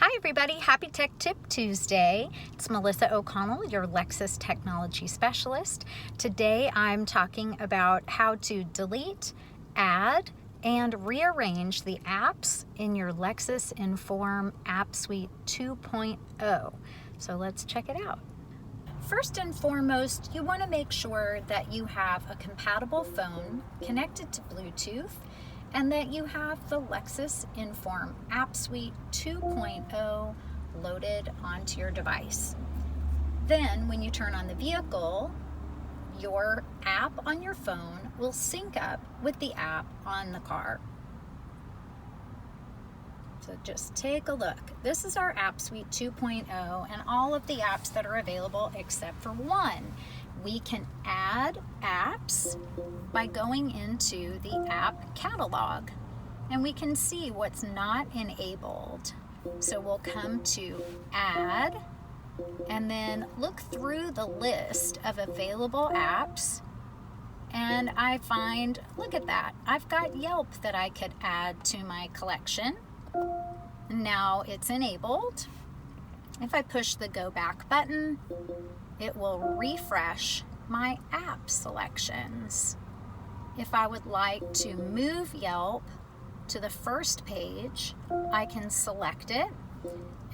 Hi everybody, happy Tech Tip Tuesday. It's Melissa O'Connell, your Lexus Technology Specialist. Today I'm talking about how to delete, add, and rearrange the apps in your Lexus Enform App Suite 2.0. So let's check it out. First and foremost, you want to make sure that you have a compatible phone connected to Bluetooth and that you have the Lexus Enform App Suite 2.0 loaded onto your device. Then when you turn on the vehicle, your app on your phone will sync up with the app on the car. So just take a look. This is our App Suite 2.0 and all of the apps that are available except for one. We can add apps by going into the app catalog and we can see what's not enabled. So we'll come to add and then look through the list of available apps and I find, look at that, I've got Yelp that I could add to my collection. Now it's enabled. If I push the go back button, it will refresh my app selections. If I would like to move Yelp to the first page, I can select it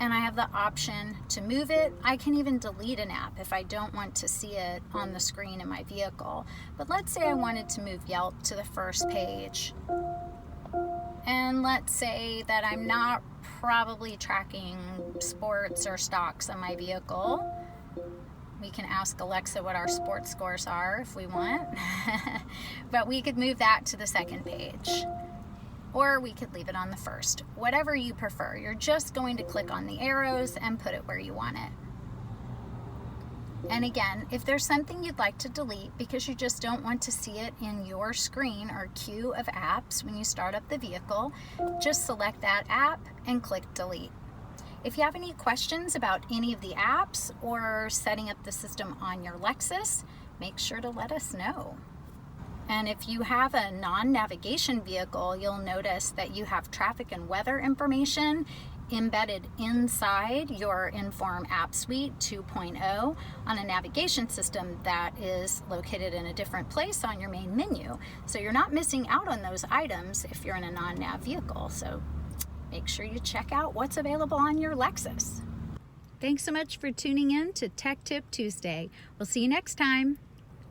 and I have the option to move it. I can even delete an app if I don't want to see it on the screen in my vehicle. But let's say I wanted to move Yelp to the first page. And let's say that I'm not probably tracking sports or stocks on my vehicle. We can ask Alexa what our sports scores are if we want. But we could move that to the second page. Or we could leave it on the first. Whatever you prefer. You're just going to click on the arrows and put it where you want it. And again, if there's something you'd like to delete because you just don't want to see it in your screen or queue of apps when you start up the vehicle, just select that app and click delete. If you have any questions about any of the apps or setting up the system on your Lexus, make sure to let us know. And if you have a non-navigation vehicle, you'll notice that you have traffic and weather information embedded inside your Enform App Suite 2.0 on a navigation system that is located in a different place on your main menu. So you're not missing out on those items if you're in a non-nav vehicle. So make sure you check out what's available on your Lexus. Thanks so much for tuning in to Tech Tip Tuesday. We'll see you next time.